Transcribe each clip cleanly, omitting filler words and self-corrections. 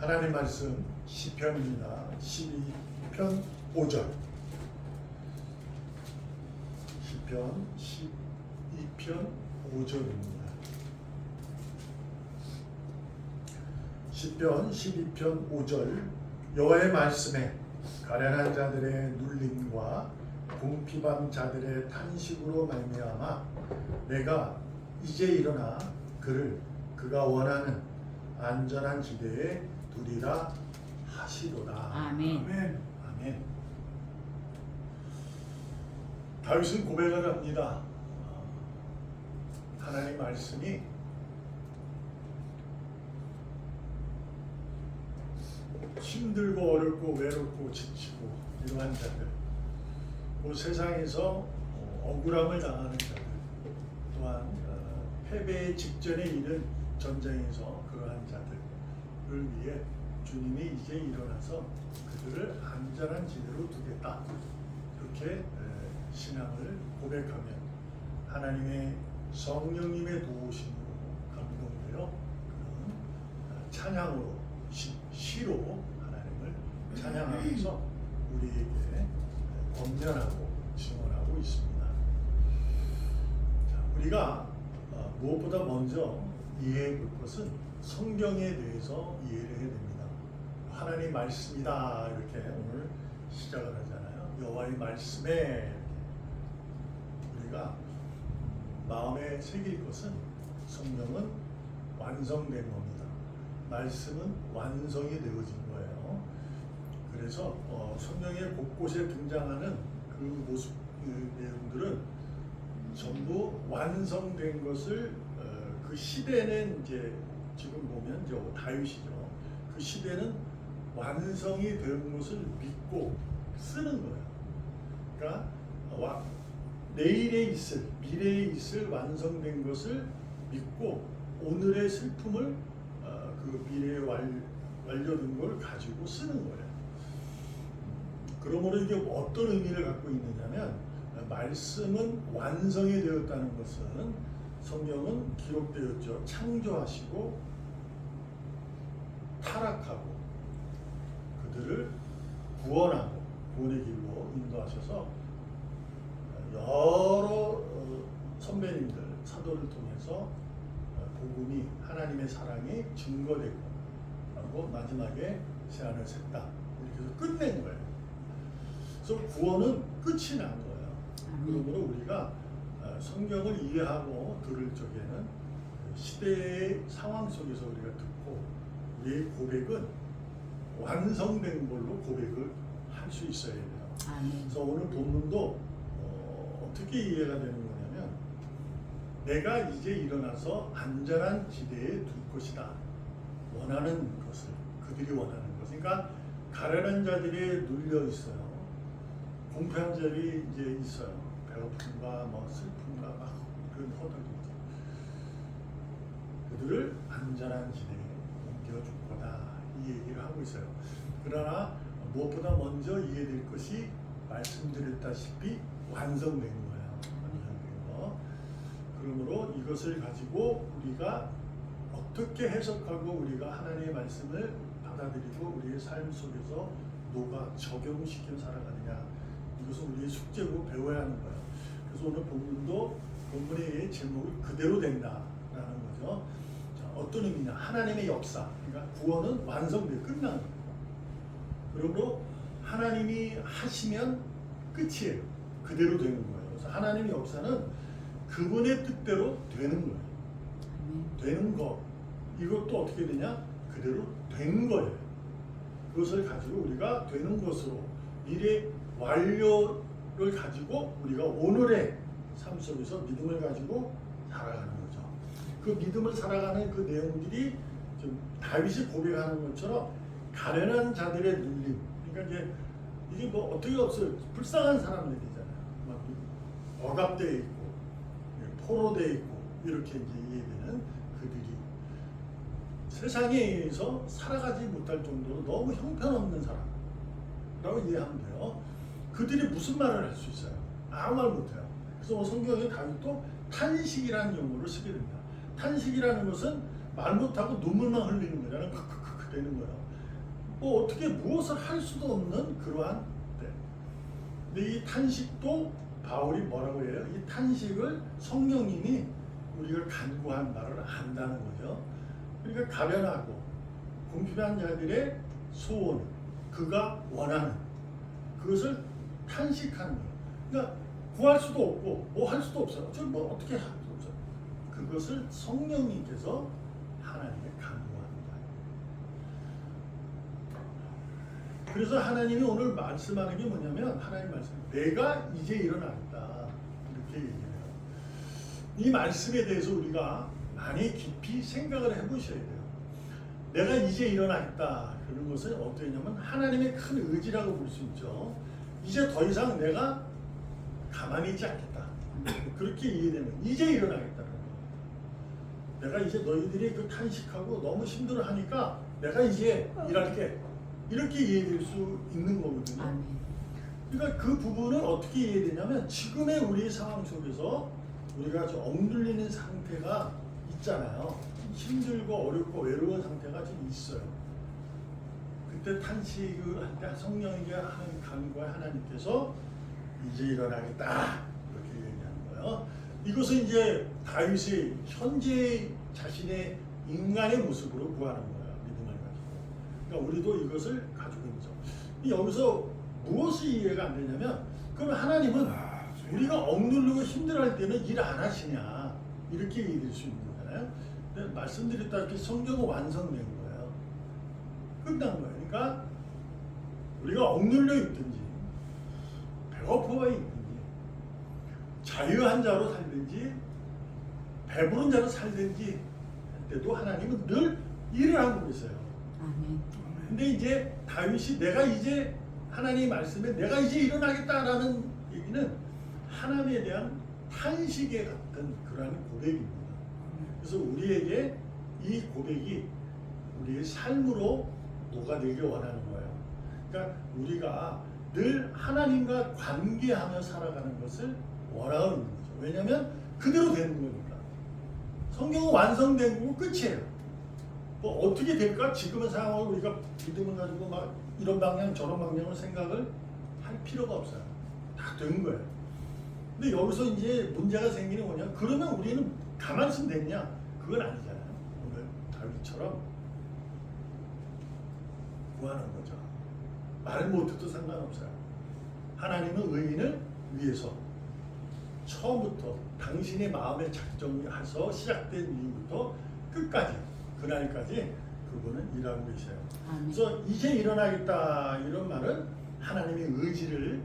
하나님 말씀 시편입니다. 12편 5절. 시편 12편 5절입니다. 시편 12편 5절. 여호와의 말씀에 가련한 자들의 눌림과 궁핍한 자들의 탄식으로 말미암아 내가 이제 일어나 그가 원하는 안전한 지대에 두리라 하시도다. 아멘. 아멘. 아멘. 다윗은 고백을 합니다. 하나님 말씀이 힘들고 어렵고 외롭고 지치고 이러한 자들, 그 세상에서 억울함을 당하는 자들, 또한 패배의 직전에 이른 전쟁에서 그러한 자들을 위해 주님이 이제 일어나서 그들을 안전한 지대로 두겠다. 이렇게 신앙을 고백하면 하나님의 성령님의 도우심으로 감동되어 그런 찬양으로 시로 하나님을 찬양하면서 우리에게 권면하고 증언하고 있습니다. 자, 우리가 무엇보다 먼저 이해해 볼 것은 성경에 대해서 이해를 해야 됩니다. 하나님 말씀이다 이렇게 오늘 시작을 하잖아요. 여호와의 말씀에 우리가 마음에 새길 것은 성경은 완성된 겁니다. 말씀은 완성이 되어진 거예요. 그래서 성경의 곳곳에 등장하는 그 모습, 그 내용들은 전부 완성된 것을 그 시대는 이제 지금 보면 이제 다윗이죠. 그 시대는 완성이 된 것을 믿고 쓰는 거예요. 그러니까 내일에 있을, 미래에 있을 완성된 것을 믿고 오늘의 슬픔을 그 미래에 완료된 걸 가지고 쓰는 거예요. 그러므로 이게 어떤 의미를 갖고 있느냐면 말씀은 완성이 되었다는 것은 성경은 기록되었죠. 창조하시고 타락하고 그들을 구원하고 구원의 길로 인도하셔서 여러 선배님들, 사도를 통해서 복음이 하나님의 사랑이 증거되고 그리고 마지막에 새하늘 샜다 이렇게 해서 끝낸 거예요. 그래서 구원은 끝이 난 거예요. 그러므로 우리가 성경을 이해하고 들을 적에는 시대의 상황 속에서 우리가 듣고 우리의 고백은 완성된 걸로 고백을 할 수 있어야 돼요. 그래서 오늘 본문도 어떻게 이해가 되는 거냐면 내가 이제 일어나서 안전한 지대에 둘 것이다. 원하는 것을, 그들이 원하는 것. 그러니까 가련한 자들이 눌려 있어요. 공평한 자들이 이제 있어요. 배고픔과 뭐 슬픔과 막 그런 허덕이죠. 그들을 안전한 지대에 옮겨줄 거다. 이 얘기를 하고 있어요. 그러나 무엇보다 먼저 이해될 것이 말씀드렸다시피 완성된 거예요. 완성된 거. 그러므로 이것을 가지고 우리가 어떻게 해석하고 우리가 하나님의 말씀을 받아들이고 우리의 삶 속에서 녹아 적용시켜 살아가느냐. 이것은 우리의 숙제고 배워야 하는 거예요. 그래서 오늘 본문의 제목이 그대로 된다라는 거죠. 자, 어떤 의미냐? 하나님의 역사. 그러니까 구원은 완성되어 끝나는 거예요. 그러므로 하나님이 하시면 끝이에요. 그대로 되는 거예요. 그래서 하나님의 역사는 그분의 뜻대로 되는 거예요. 되는 거. 이것도 어떻게 되냐? 그대로 된 거예요. 그것을 가지고 우리가 되는 것으로 미래 완료를 가지고 우리가 오늘의 삶 속에서 믿음을 가지고 살아가는 거죠. 그 믿음을 살아가는 그 내용들이 좀 다윗이 고백하는 것처럼 가련한 자들의 눌림. 그러니까 이게 뭐 어떻게 없어요. 불쌍한 사람들이잖아요. 막 억압되어 있고 포로되어 있고 이렇게 이제 이해되는 그들이 세상에서 살아가지 못할 정도로 너무 형편없는 사람라고 이해하면 돼요. 그들이 무슨 말을 할 수 있어요? 아무 말 못해요. 그래서 성경에 다윗도 탄식이라는 용어를 쓰게 됩니다. 탄식이라는 것은 말 못하고 눈물만 흘리는 거잖아요. 크크크크 그러는 거예요. 뭐 어떻게 무엇을 할 수도 없는 그러한 때. 근데 이 탄식도 바울이 뭐라고 해요? 이 탄식을 성령님이 우리를 간구한 바를 안다는 거죠. 그러니까 가련하고 궁핍한 자들의 소원, 그가 원하는 그것을 탄식하는 거예요. 그러니까 구할 수도 없고 뭐 할 수도 없어요. 저 뭐 어떻게 할 수 없어요. 그것을 성령님께서 하나님께 간구합니다. 그래서 하나님이 오늘 말씀하는 게 뭐냐면 하나님 말씀, 내가 이제 일어나겠다 이렇게 얘기해요. 이 말씀에 대해서 우리가 많이 깊이 생각을 해보셔야 돼요. 내가 이제 일어나겠다 그런 것은 어떠냐면 하나님의 큰 의지라고 볼 수 있죠. 이제 더 이상 내가 가만히 있지 않겠다. 그렇게 이해되면 이제 일어나겠다는 거예요. 내가 이제 너희들이 그 탄식하고 너무 힘들어하니까 내가 이제 일할게. 이렇게 이해될 수 있는 거거든요. 그러니까 그 부분은 어떻게 이해되냐면 지금의 우리 상황 속에서 우리가 좀 억눌리는 상태가 있잖아요. 힘들고 어렵고 외로운 상태가 좀 있어요. 그때 탄식을 할 때 성령에게 하는 간구에 하나님께서 이제 일어나겠다 이렇게 얘기하는 거예요. 이것은 이제 다윗이 현재 자신의 인간의 모습으로 구하는 거예요. 믿음을 가지고. 그러니까 우리도 이것을 가지고 있는 거죠. 여기서 무엇이 이해가 안 되냐면 그럼 하나님은 우리가 억누르고 힘들어할 때는 일 안 하시냐 이렇게 이해될 수 있는 거잖아요. 근데 말씀드렸다시피 성경은 완성된 거예요. 끝난 거예요. 그러니까 우리가 억눌려 있든지 배고파 있든지 자유한 자로 살든지 배부른 자로 살든지 할 때도 하나님은 늘 일을 하고 계세요. 근데 이제 다윗이 내가 이제 하나님의 말씀에 내가 이제 일어나겠다라는 얘기는 하나님에 대한 탄식에 같은 그러한 고백입니다. 그래서 우리에게 이 고백이 우리의 삶으로 녹아들길 원하는 거예요. 그러니까 우리가 늘 하나님과 관계하며 살아가는 것을 원하고 있는 거죠. 왜냐하면 그대로 되는 거니까. 성경은 완성된 거고 끝이에요. 뭐 어떻게 될까? 지금의 상황을 우리가 믿음을 가지고 막 이런 방향 저런 방향으로 생각을 할 필요가 없어요. 다 된 거예요. 근데 여기서 이제 문제가 생기는 거냐? 그러면 우리는 가만히 있으면 되냐? 그건 아니잖아요. 오늘 다윗처럼 구하는 거죠. 말 못해도 상관없어요. 하나님은 의인을 위해서 처음부터 당신의 마음에 작정해서 시작된 이후부터 끝까지 그날까지 그분은 일하고 계세요. 그래서 이제 일어나겠다 이런 말은 하나님의 의지를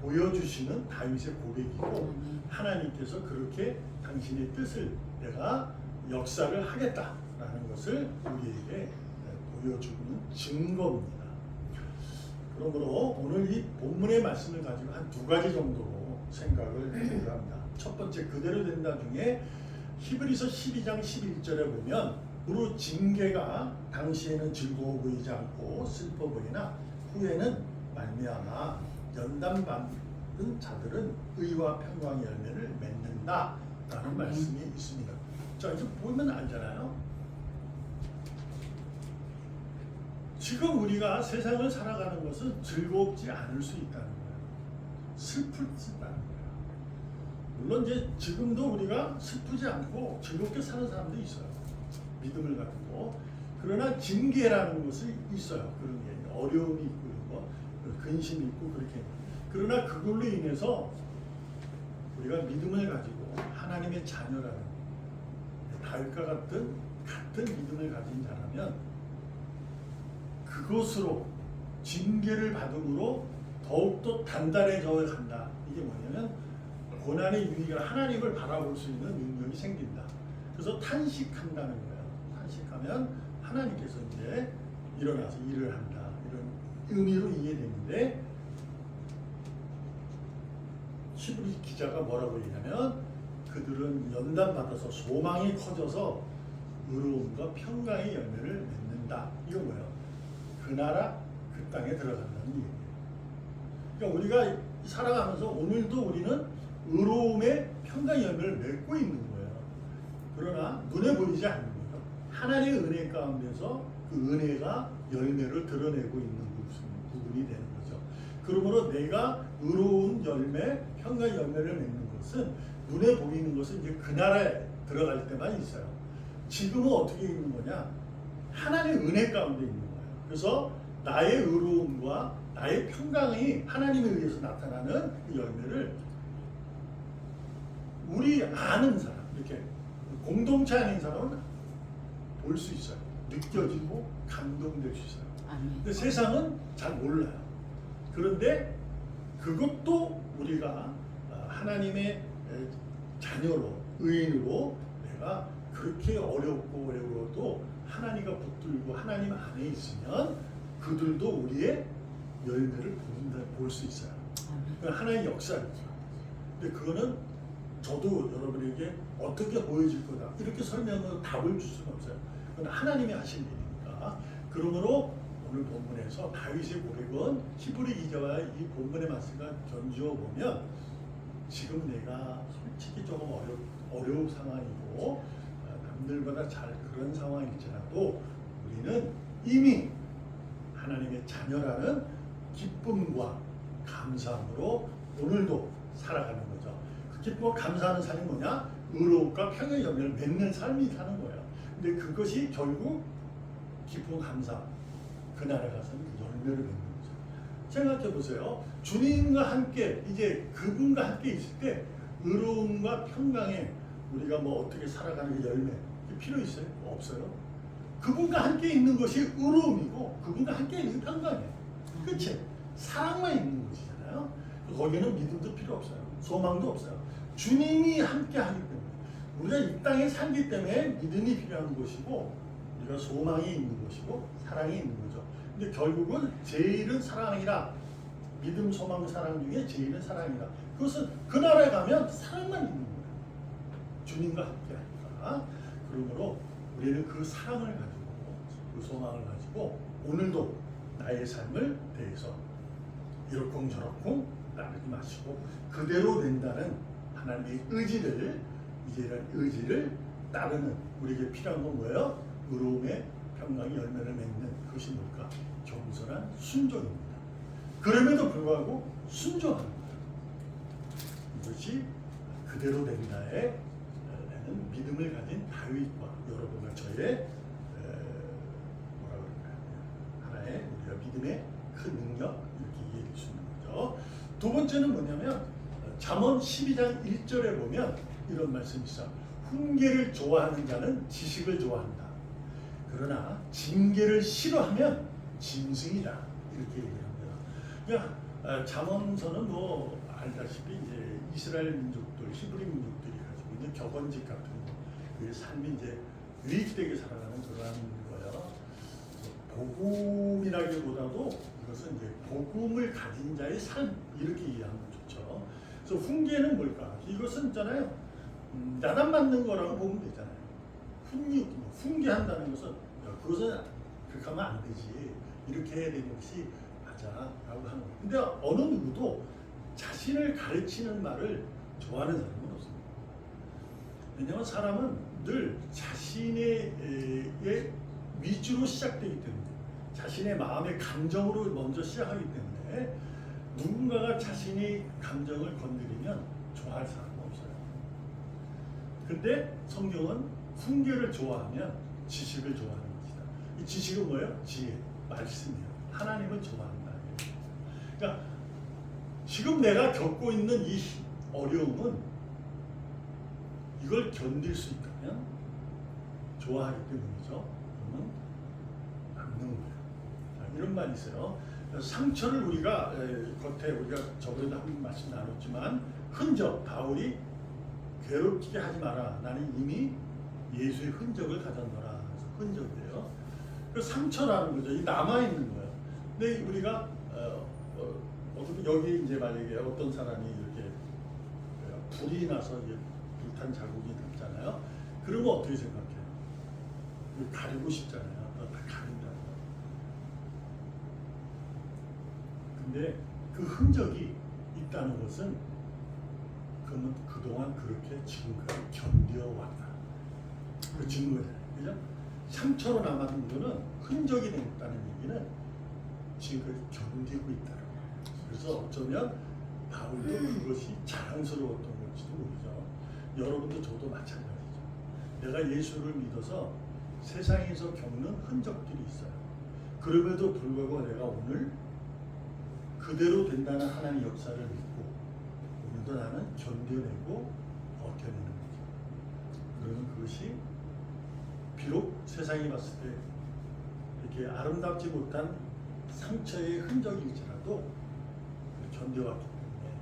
보여주시는 다윗의 고백이고 하나님께서 그렇게 당신의 뜻을 내가 역사를 하겠다라는 것을 우리에게 보여주는 증거입니다. 그러므로 오늘 이 본문의 말씀을 가지고 한 두 가지 정도로 생각을 해보려 합니다. 첫 번째 그대로 된다 중에 히브리서 12장 11절에 보면 무릇 징계가 당시에는 즐거워 보이지 않고 슬퍼 보이나 후에는 말미암아 연단받은 자들은 의와 평강의 열매를 맺는다라는 말씀이 있습니다. 자 이제 보면 알잖아요. 지금 우리가 세상을 살아가는 것은 즐겁지 않을 수 있다는 거예요. 슬플 수 있다는 거예요. 물론 이제 지금도 우리가 슬프지 않고 즐겁게 사는 사람도 있어요. 믿음을 가지고. 그러나 징계라는 것이 있어요. 그런 게 어려움이 있고 이런 거, 근심이 있고 그렇게. 그러나 그걸로 인해서 우리가 믿음을 가지고 하나님의 자녀라는 다윗과 같은 믿음을 가진 자라면 그것으로 징계를 받음으로 더욱더 단단해져 간다. 이게 뭐냐면 고난의 유익을 하나님을 바라볼 수 있는 능력이 생긴다. 그래서 탄식한다는 거예요. 탄식하면 하나님께서 이제 일어나서 일을 한다. 이런 의미로 이해되는데 히브리 기자가 뭐라고 얘기하냐면 그들은 연단받아서 소망이 커져서 의로움과 평강의 열매를 맺는다. 이거 뭐예요? 그 나라 그 땅에 들어간다는 얘기예요. 그러니까 우리가 살아가면서 오늘도 우리는 의로움의 평강의 열매를 맺고 있는 거예요. 그러나 눈에 보이지 않는 거예요. 하나님의 은혜 가운데서 그 은혜가 열매를 드러내고 있는 부분이 되는 거죠. 그러므로 내가 의로운 열매, 평강의 열매를 맺는 것은 눈에 보이는 것은 이제 그 나라에 들어갈 때만 있어요. 지금은 어떻게 있는 거냐? 하나님의 은혜 가운데 있는 거예요. 그래서 나의 의로움과 나의 평강이 하나님에 의해서 나타나는 그 열매를 우리 아는 사람, 이렇게 공동체 아닌 사람은 볼 수 있어요. 느껴지고 감동될 수 있어요. 근데 세상은 잘 몰라요. 그런데 그것도 우리가 하나님의 자녀로, 의인으로 내가 그렇게 어렵고 어려워도 하나님과 붙들고 하나님 안에 있으면 그들도 우리의 열매를 볼 수 있어요. 하나의 역사이죠. 근데 그거는 저도 여러분에게 어떻게 보여질 거다 이렇게 설명을 답을 줄 수는 없어요. 그건 하나님이 하신 일이니까. 그러므로 오늘 본문에서 다윗의 고백은 히브리 기자와 이 본문의 말씀과 견주어 보면 지금 내가 솔직히 조금 어려운 상황이고 남들보다 잘 그런 상황일지라도 우리는 이미 하나님의 자녀라는 기쁨과 감사함으로 오늘도 살아가는 거죠. 그 기쁨과 감사하는 삶이 뭐냐? 의로움과 평강의 열매를 맺는 삶이 사는 거예요. 근데 그것이 결국 기쁨, 감사, 그 나라에 가서는 그 열매를 맺는 거죠. 생각해 보세요. 주님과 함께 이제 그분과 함께 있을 때 의로움과 평강에 우리가 뭐 어떻게 살아가는 그 열매 필요 있어요? 없어요. 그분과 함께 있는 것이 의로움이고 그분과 함께 있는 게 평강이에요. 그치? 사랑만 있는 것이잖아요. 거기는 믿음도 필요 없어요. 소망도 없어요. 주님이 함께 하기 때문에 우리가 이 땅에 살기 때문에 믿음이 필요한 것이고 우리가 소망이 있는 것이고 사랑이 있는 거죠. 근데 결국은 제일은 사랑이라 믿음, 소망, 사랑 중에 제일은 사랑이라. 그것은 그 나라에 가면 사랑만 있는 거예요. 주님과 함께 하니까. 그러므로 우리는 그 사랑을 가지고 그 소망을 가지고 오늘도 나의 삶을 대해서 이러쿵저러쿵 나누지 마시고 그대로 된다는 하나님의 의지를 따르는 우리에게 필요한 건 뭐예요? 의로움의 평강의 열매를 맺는 그것이 뭘까? 겸손한 순종입니다. 그럼에도 불구하고 순종하는 거예요. 이것이 그대로 된다에 라는 믿음을 가진 다윗과 여러분과 저의 뭐라 그럴까요? 하나의 우리가 믿음의 큰 능력 이렇게 이해할 수 있는 거죠. 두 번째는 뭐냐면 잠언 12장 1절에 보면 이런 말씀이 있어요. 훈계를 좋아하는 자는 지식을 좋아한다. 그러나 징계를 싫어하면 짐승이다. 이렇게 얘기합니다. 그러니까 잠언서는 뭐 알다시피 이제 이스라엘 민족들, 히브리 민족들이 가지고 있는 격언집 같은 거, 그 삶이 이제 유익되게 살아가는 그러한 거예요. 복음이라기보다도 이것은 이제 복음을 가진 자의 삶 이렇게 이해하면 좋죠. 그래서 훈계는 뭘까? 이것은 있잖아요. 야단 맞는 거라고 보면 되잖아요. 훈계한다는 것은 그것은 그렇게 하면 안 되지. 이렇게 해야 되는 것이 맞아라고 하는 거예요. 근데 어느 누구도 자신을 가르치는 말을 좋아하는 사람은 없습니다. 왜냐하면 사람은 늘 자신의 위주로 시작되기 때문에 자신의 마음의 감정으로 먼저 시작하기 때문에 누군가가 자신의 감정을 건드리면 좋아할 사람은 없어요. 근데 성경은 훈계를 좋아하면 지식을 좋아하는 것이다. 이 지식은 뭐예요? 지혜, 말씀이에요. 하나님을 좋아한다. 그러니까 지금 내가 겪고 있는 이 어려움은 이걸 견딜 수 있다면 좋아하기 때문이죠. 그러면 남는 거예요. 자, 이런 말이 있어요. 상처를 우리가 겉에 우리가 저번에도 한 말씀 나눴지만 흔적, 바울이 괴롭히게 하지 마라. 나는 이미 예수의 흔적을 가졌노라. 흔적이에요. 그 상처라는 거죠. 이 남아 있는 거예요. 근데 우리가 여기 이제 만약에 어떤 사람이 이렇게 불이 나서 이제 불탄 자국이 났잖아요. 그러면 어떻게 생각해요? 가리고 싶잖아요. 다 가린다고. 근데 그 흔적이 있다는 것은 그러면 그동안 그렇게 지금까지 견뎌왔다. 그 증거잖아요. 그죠? 상처로 남았는 거는 흔적이 됐다는 얘기는 지금 그걸 견디고 있다는 거예요. 그래서 어쩌면 바울도 그것이 자랑스러웠던 걸지도 모르죠. 여러분도 저도 마찬가지죠. 내가 예수를 믿어서 세상에서 겪는 흔적들이 있어요. 그럼에도 불구하고 내가 오늘 그대로 된다는 하나님의 역사를 믿고 오늘도 나는 견뎌내고 버텨내는 거죠. 그러면 그것이 비록 세상이 봤을 때 이렇게 아름답지 못한 상처의 흔적일지라도 견뎌왔기 때문에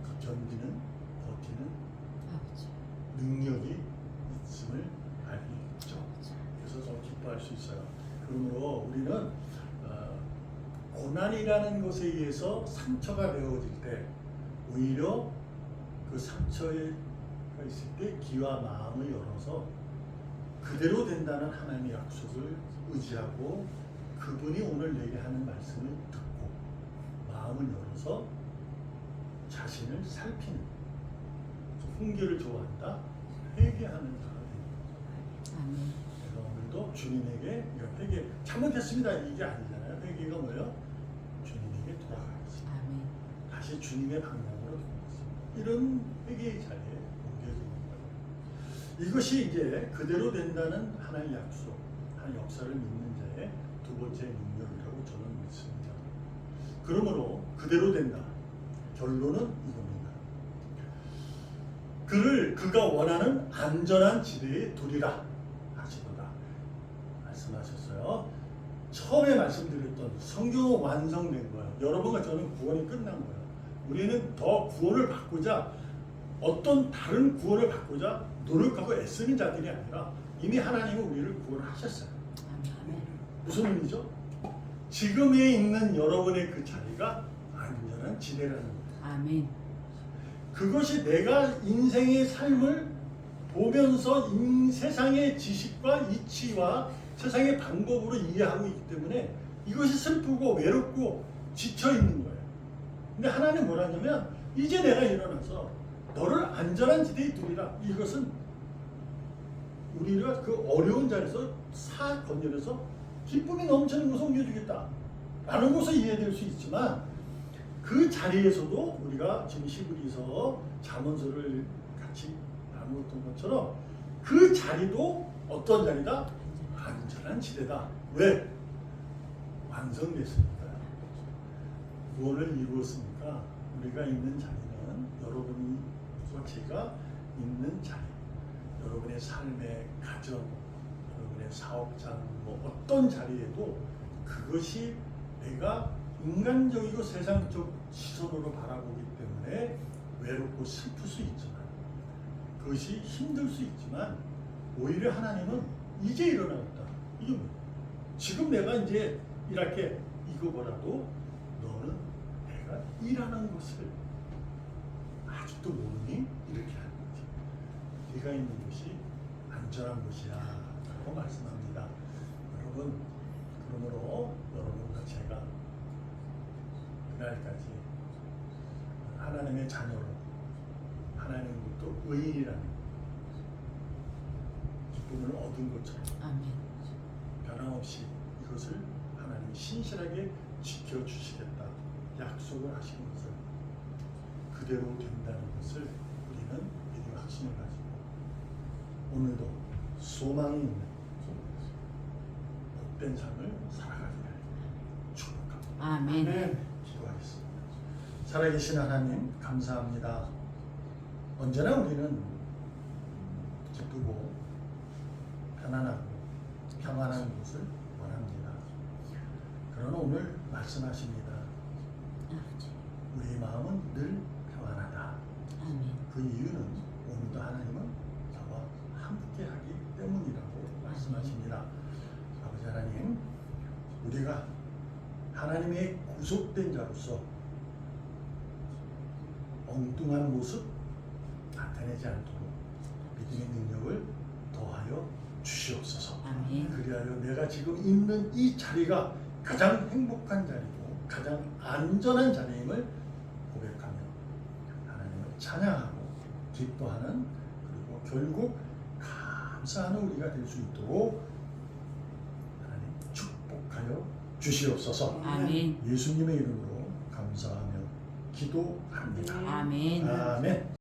그 견디는 버티는 능력이 있음을 알게 있죠. 그래서 더 기뻐할 수 있어요. 그러므로 우리는 고난이라는 것에 의해서 상처가 되어질 때 오히려 그 상처가 있을 때 귀와 마음을 열어서 그대로 된다는 하나님의 약속을 의지하고 그분이 오늘 내게 하는 말씀을 듣고 마음을 열어서 자신을 살피는, 훈계를 좋아한다, 회개하는 자가 됩니다. 그래서 오늘도 주님에게 회개, 잘못했습니다 이게 아니잖아요. 회개가 뭐예요? 주님에게 돌아가겠습니다. 다시 주님의 방향으로 돌아가겠습니다. 이런 회개의 자리에 옮겨지는 거예요. 이것이 이제 그대로 된다는 하나님의 약속, 하나님의 역사를 믿는 자의 두 번째 능력이라고 저는 믿습니다. 그러므로 그대로 된다. 결론은 이겁니다. 그가 원하는 안전한 지대에 두리라 하시도다 말씀하셨어요. 처음에 말씀드렸던 성경은 완성된 거예요. 여러분과 저는 구원이 끝난 거예요. 우리는 더 구원을 받고자 어떤 다른 구원을 받고자 노력하고 애쓰는 자들이 아니라 이미 하나님은 우리를 구원하셨어요. 무슨 의미죠? 지금에 있는 여러분의 그 자리가 안전한 지대라는 거예요. 아멘. 그것이 내가 인생의 삶을 보면서 세상의 지식과 이치와 세상의 방법으로 이해하고 있기 때문에 이것이 슬프고 외롭고 지쳐 있는 거예요. 근데 하나님 뭐라 하냐면 이제 내가 일어나서 너를 안전한 지대에 두리라. 이것은 우리가 그 어려운 자리에서 건져내서 기쁨이 넘치는 것을 옮겨주겠다 라는 것을 이해될 수 있지만 그 자리에서도 우리가 지금 히브리서 잠언서를 같이 나누었던 것처럼 그 자리도 어떤 자리다? 안전한 지대다. 왜? 완성됐으니까. 구원을 이루었으니까 우리가 있는 자리는 여러분과 제가 있는 자리, 여러분의 삶의 가정, 여러분의 사업장, 어떤 자리에도 그것이 내가 인간적이고 세상적 시선으로 바라보기 때문에 외롭고 슬플 수 있지만 그것이 힘들 수 있지만 오히려 하나님은 이제 일어나겠다. 이게 뭐야? 지금 내가 이제 이렇게 이거보다도 너는 내가 일하는 것을 아직도 모르니 이렇게 하는 거지. 네가 있는 곳이 안전한 곳이야 라고 말씀합니다. 여러분, 그러므로 여러분과 제가 그날까지 하나님의 자녀로 하나님으로부터 의인이라는 기쁨을 얻은 것처럼 변함없이 이것을 하나님이 신실하게 지켜주시겠다 약속을 하신 것을 그대로 된다는 것을 우리는 믿음 확신을 가지고 오늘도 소망이 있는 복된 삶을 살아가기를 축복합니다. 아멘. 기도하겠습니다. 살아계신 하나님 감사합니다. 언제나 우리는 기쁘고 편안하고 평안한 것을 원합니다. 그러나 오늘 말씀하십니다. 우리의 마음은 늘 평안하다. 그 이유는 오늘도 하나님은 저와 함께하기 때문이라고 말씀하십니다. 아버지 하나님, 우리가 하나님의 구속된 자로서 엉뚱한 모습 나타내지 않도록 믿음의 능력을 더하여 주시옵소서. 그리하여 내가 지금 있는 이 자리가 가장 행복한 자리고 가장 안전한 자리임을 고백하며 하나님을 찬양하고 기뻐하는, 그리고 결국 감사하는 우리가 될 수 있도록 하여 주시옵소서. 아멘. 예수님의 이름으로 감사하며 기도합니다. 아멘. 아멘.